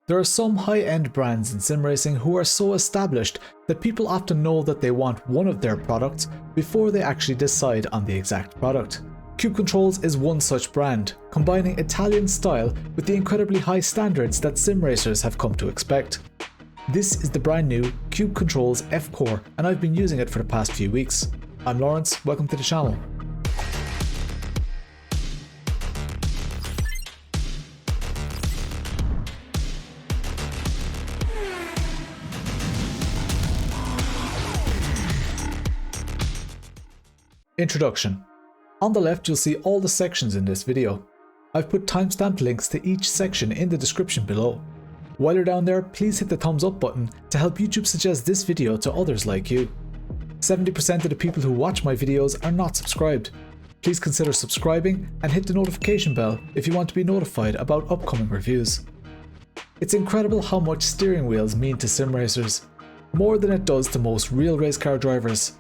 There are some high-end brands in sim racing who are so established that people often know that they want one of their products before they actually decide on the exact product. Cube Controls is one such brand, combining Italian style with the incredibly high standards that sim racers have come to expect. This is the brand new Cube Controls F-Core, and I've been using it for the past few weeks. I'm Lawrence, welcome to the channel. Introduction. On the left you'll see all the sections in this video. I've put timestamped links to each section in the description below. While you're down there, please hit the thumbs up button to help YouTube suggest this video to others like you. 70% of the people who watch my videos are not subscribed. Please consider subscribing and hit the notification bell if you want to be notified about upcoming reviews. It's incredible how much steering wheels mean to sim racers, more than it does to most real race car drivers.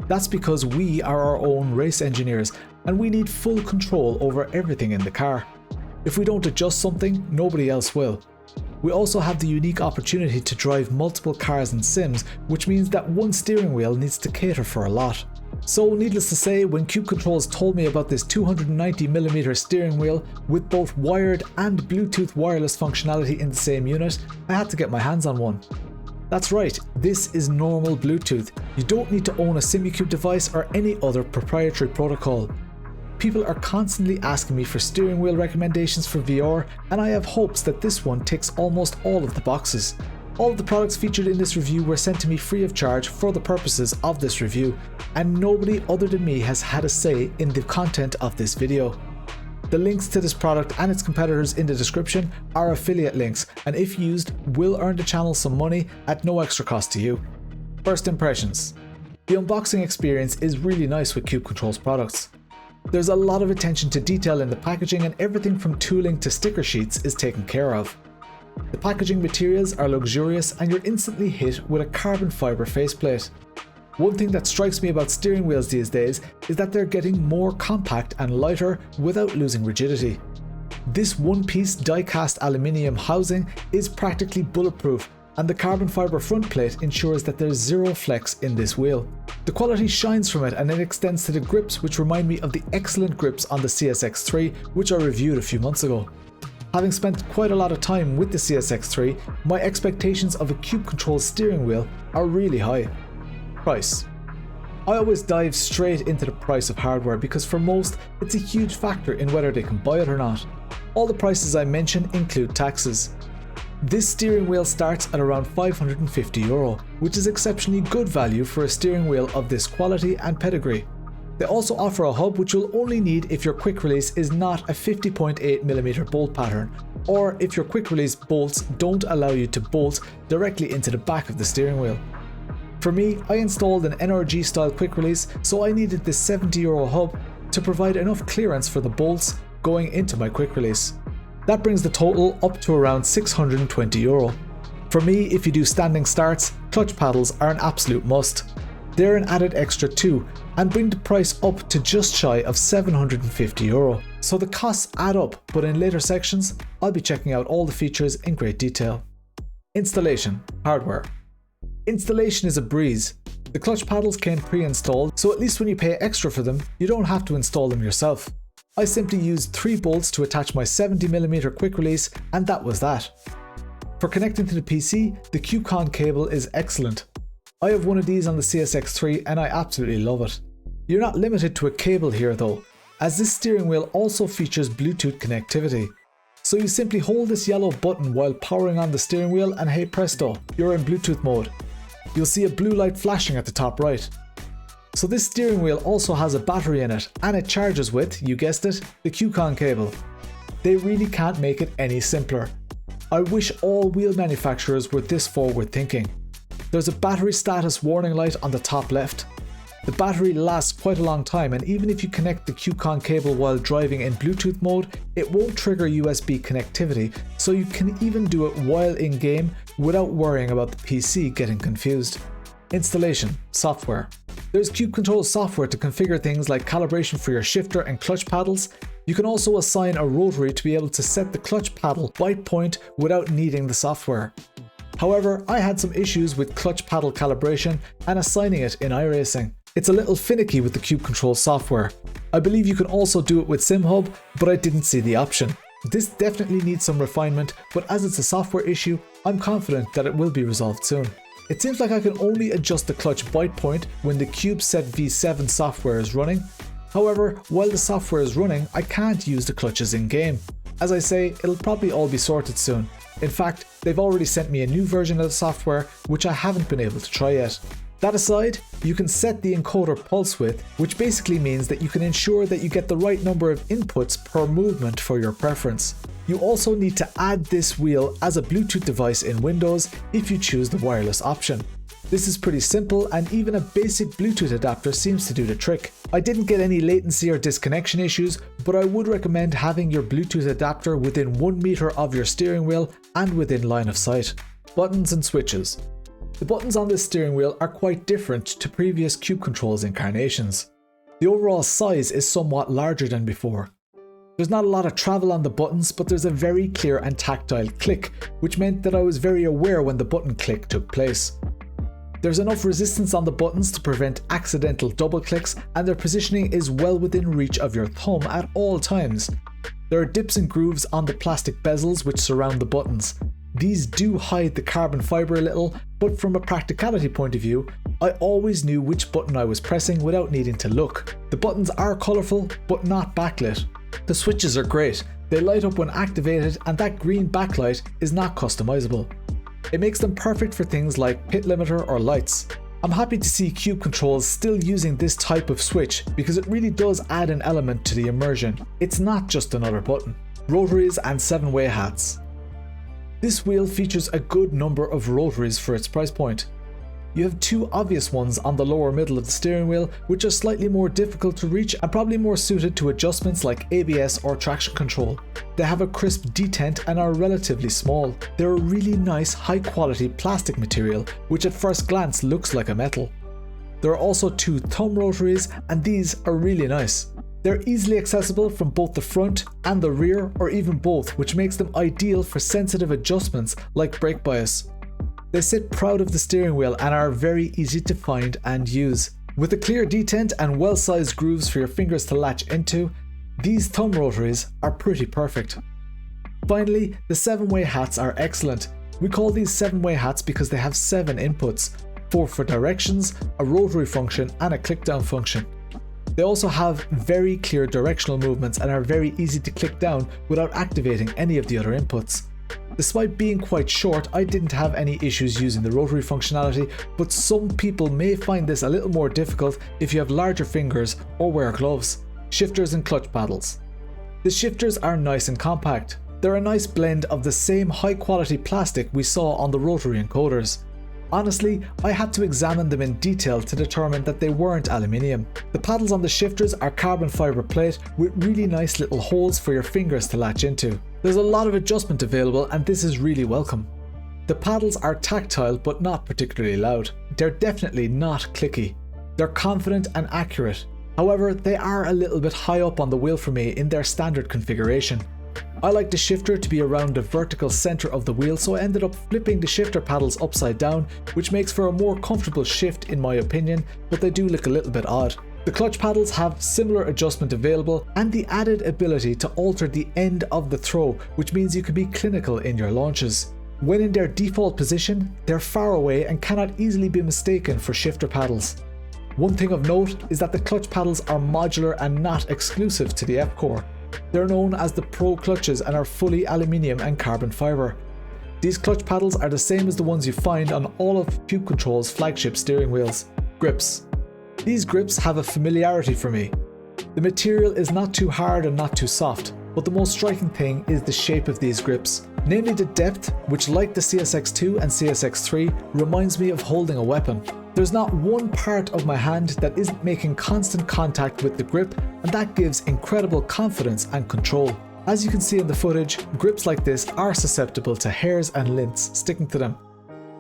That's because we are our own race engineers and we need full control over everything in the car. If we don't adjust something, nobody else will. We also have the unique opportunity to drive multiple cars and sims, which means that one steering wheel needs to cater for a lot. So needless to say, when Cube Controls told me about this 290mm steering wheel with both wired and Bluetooth wireless functionality in the same unit, I had to get my hands on one. That's right, this is normal Bluetooth. You don't need to own a SimuCube device or any other proprietary protocol. People are constantly asking me for steering wheel recommendations for VR, and I have hopes that this one ticks almost all of the boxes. All of the products featured in this review were sent to me free of charge for the purposes of this review, and nobody other than me has had a say in the content of this video. The links to this product and its competitors in the description are affiliate links, and if used, will earn the channel some money at no extra cost to you. First impressions. The unboxing experience is really nice with Cube Controls products. There's a lot of attention to detail in the packaging, and everything from tooling to sticker sheets is taken care of. The packaging materials are luxurious and you're instantly hit with a carbon fiber faceplate. One thing that strikes me about steering wheels these days is that they're getting more compact and lighter without losing rigidity. This one-piece die-cast aluminium housing is practically bulletproof, and the carbon fiber front plate ensures that there's zero flex in this wheel. The quality shines from it, and it extends to the grips, which remind me of the excellent grips on the CSX3, which I reviewed a few months ago. Having spent quite a lot of time with the CSX3, my expectations of a Cube Controls steering wheel are really high. Price. I always dive straight into the price of hardware because for most, it's a huge factor in whether they can buy it or not. All the prices I mention include taxes. This steering wheel starts at around €550, which is exceptionally good value for a steering wheel of this quality and pedigree. They also offer a hub which you'll only need if your quick release is not a 50.8mm bolt pattern, or if your quick release bolts don't allow you to bolt directly into the back of the steering wheel. For me, I installed an NRG style quick release, so I needed this €70 hub to provide enough clearance for the bolts going into my quick release. That brings the total up to around €620. For me, if you do standing starts, clutch paddles are an absolute must. They're an added extra too, and bring the price up to just shy of €750. So the costs add up, but in later sections, I'll be checking out all the features in great detail. Installation. Hardware. Installation is a breeze. The clutch paddles came pre-installed, so at least when you pay extra for them, you don't have to install them yourself. I simply used 3 bolts to attach my 70mm quick release, and that was that. For connecting to the PC, the QCon cable is excellent. I have one of these on the CSX3 and I absolutely love it. You're not limited to a cable here though, as this steering wheel also features Bluetooth connectivity. So you simply hold this yellow button while powering on the steering wheel and hey presto, you're in Bluetooth mode. You'll see a blue light flashing at the top right. So this steering wheel also has a battery in it, and it charges with, you guessed it, the QCon cable. They really can't make it any simpler. I wish all wheel manufacturers were this forward thinking. There's a battery status warning light on the top left. The battery lasts quite a long time, and even if you connect the QCon cable while driving in Bluetooth mode, it won't trigger USB connectivity, so you can even do it while in game without worrying about the PC getting confused. Installation. Software. There's Cube Controls software to configure things like calibration for your shifter and clutch paddles. You can also assign a rotary to be able to set the clutch paddle bite point without needing the software. However, I had some issues with clutch paddle calibration and assigning it in iRacing. It's a little finicky with the Cube Control software. I believe you can also do it with SimHub, but I didn't see the option. This definitely needs some refinement, but as it's a software issue, I'm confident that it will be resolved soon. It seems like I can only adjust the clutch bite point when the CubeSet V7 software is running. However, while the software is running, I can't use the clutches in-game. As I say, it'll probably all be sorted soon. In fact, they've already sent me a new version of the software, which I haven't been able to try yet. That aside, you can set the encoder pulse width, which basically means that you can ensure that you get the right number of inputs per movement for your preference. You also need to add this wheel as a Bluetooth device in Windows if you choose the wireless option. This is pretty simple, and even a basic Bluetooth adapter seems to do the trick. I didn't get any latency or disconnection issues, but I would recommend having your Bluetooth adapter within 1 meter of your steering wheel and within line of sight. Buttons and switches. The buttons on this steering wheel are quite different to previous Cube Controls incarnations. The overall size is somewhat larger than before. There's not a lot of travel on the buttons, but there's a very clear and tactile click, which meant that I was very aware when the button click took place. There's enough resistance on the buttons to prevent accidental double clicks, and their positioning is well within reach of your thumb at all times. There are dips and grooves on the plastic bezels which surround the buttons. These do hide the carbon fibre a little, but from a practicality point of view, I always knew which button I was pressing without needing to look. The buttons are colourful, but not backlit. The switches are great. They light up when activated, and that green backlight is not customizable. It makes them perfect for things like pit limiter or lights. I'm happy to see Cube Controls still using this type of switch because it really does add an element to the immersion. It's not just another button. Rotaries and 7-way hats. This wheel features a good number of rotaries for its price point. You have 2 obvious ones on the lower middle of the steering wheel, which are slightly more difficult to reach and probably more suited to adjustments like ABS or traction control. They have a crisp detent and are relatively small. They're a really nice high quality plastic material, which at first glance looks like a metal. There are also 2 thumb rotaries, and these are really nice. They're easily accessible from both the front and the rear, or even both, which makes them ideal for sensitive adjustments like brake bias. They sit proud of the steering wheel and are very easy to find and use. With a clear detent and well-sized grooves for your fingers to latch into, these thumb rotaries are pretty perfect. Finally, the 7-way hats are excellent. We call these 7-way hats because they have 7 inputs, 4 for directions, a rotary function and a click-down function. They also have very clear directional movements and are very easy to click down without activating any of the other inputs. Despite being quite short, I didn't have any issues using the rotary functionality, but some people may find this a little more difficult if you have larger fingers or wear gloves. Shifters and clutch paddles. The shifters are nice and compact. They're a nice blend of the same high quality plastic we saw on the rotary encoders. Honestly, I had to examine them in detail to determine that they weren't aluminium. The paddles on the shifters are carbon fibre plate with really nice little holes for your fingers to latch into. There's a lot of adjustment available, and this is really welcome. The paddles are tactile but not particularly loud. They're definitely not clicky. They're confident and accurate. However, they are a little bit high up on the wheel for me in their standard configuration. I like the shifter to be around the vertical center of the wheel, so I ended up flipping the shifter paddles upside down, which makes for a more comfortable shift in my opinion, but they do look a little bit odd. The clutch paddles have similar adjustment available and the added ability to alter the end of the throw, which means you can be clinical in your launches. When in their default position, they're far away and cannot easily be mistaken for shifter paddles. One thing of note is that the clutch paddles are modular and not exclusive to the F-Core. They're known as the Pro clutches and are fully aluminium and carbon fibre. These clutch paddles are the same as the ones you find on all of Cube Control's flagship steering wheels. Grips. These grips have a familiarity for me. The material is not too hard and not too soft, but the most striking thing is the shape of these grips, namely the depth, which like the CSX2 and CSX3 reminds me of holding a weapon. There's not one part of my hand that isn't making constant contact with the grip, and that gives incredible confidence and control. As you can see in the footage, grips like this are susceptible to hairs and lints sticking to them.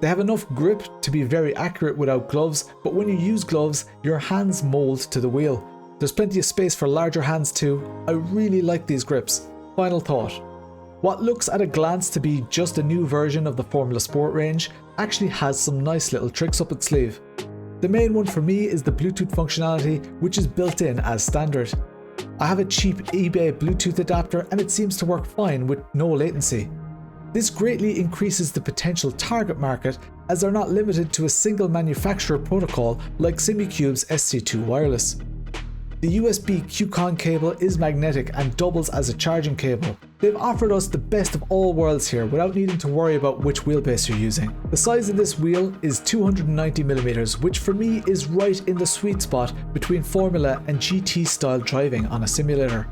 They have enough grip to be very accurate without gloves, but when you use gloves, your hands mold to the wheel. There's plenty of space for larger hands too. I really like these grips. Final thought. What looks at a glance to be just a new version of the Formula Sport range actually has some nice little tricks up its sleeve. The main one for me is the Bluetooth functionality, which is built in as standard. I have a cheap eBay Bluetooth adapter and it seems to work fine with no latency. This greatly increases the potential target market as they're not limited to a single manufacturer protocol like SimiCube's SC2 wireless. The USB QCon cable is magnetic and doubles as a charging cable. They've offered us the best of all worlds here without needing to worry about which wheelbase you're using. The size of this wheel is 290mm, which for me is right in the sweet spot between Formula and GT style driving on a simulator.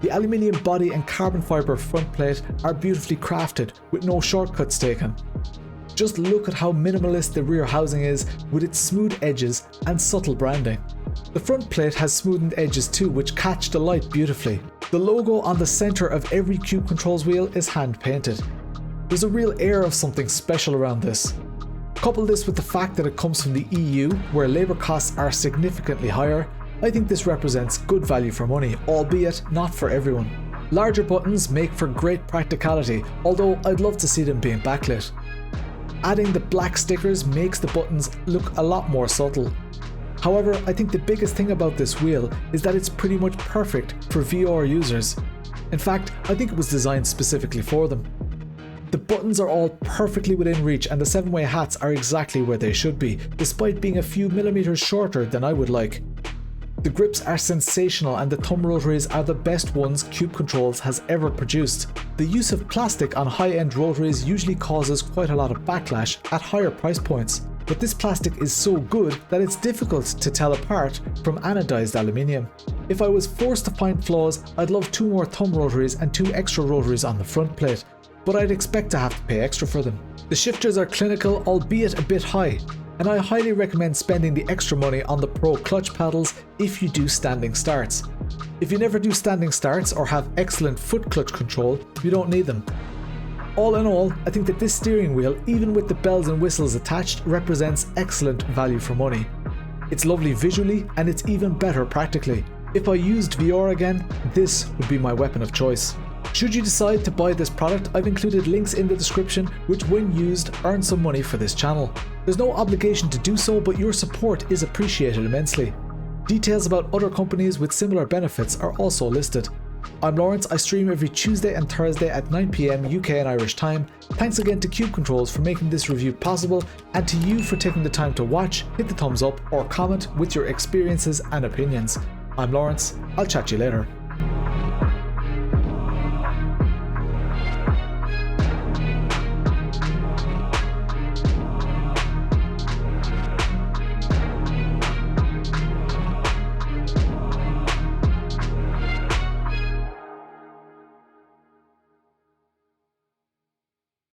The aluminium body and carbon fibre front plate are beautifully crafted with no shortcuts taken. Just look at how minimalist the rear housing is with its smooth edges and subtle branding. The front plate has smoothened edges too, which catch the light beautifully. The logo on the centre of every Cube Controls wheel is hand painted. There's a real air of something special around this. Couple this with the fact that it comes from the EU, where labour costs are significantly higher, I think this represents good value for money, albeit not for everyone. Larger buttons make for great practicality, although I'd love to see them being backlit. Adding the black stickers makes the buttons look a lot more subtle. However, I think the biggest thing about this wheel is that it's pretty much perfect for VR users. In fact, I think it was designed specifically for them. The buttons are all perfectly within reach and the 7-way hats are exactly where they should be, despite being a few millimeters shorter than I would like. The grips are sensational and the thumb rotaries are the best ones Cube Controls has ever produced. The use of plastic on high-end rotaries usually causes quite a lot of backlash at higher price points, but this plastic is so good that it's difficult to tell apart from anodized aluminium. If I was forced to find flaws, I'd love 2 more thumb rotaries and 2 extra rotaries on the front plate, but I'd expect to have to pay extra for them. The shifters are clinical, albeit a bit high, and I highly recommend spending the extra money on the Pro clutch paddles if you do standing starts. If you never do standing starts or have excellent foot clutch control, you don't need them. All in all, I think that this steering wheel, even with the bells and whistles attached, represents excellent value for money. It's lovely visually and it's even better practically. If I used VR again, this would be my weapon of choice. Should you decide to buy this product, I've included links in the description which when used earn some money for this channel. There's no obligation to do so, but your support is appreciated immensely. Details about other companies with similar benefits are also listed. I'm Lawrence, I stream every Tuesday and Thursday at 9 PM UK and Irish time. Thanks again to Cube Controls for making this review possible, and to you for taking the time to watch, hit the thumbs up or comment with your experiences and opinions. I'm Lawrence, I'll chat to you later.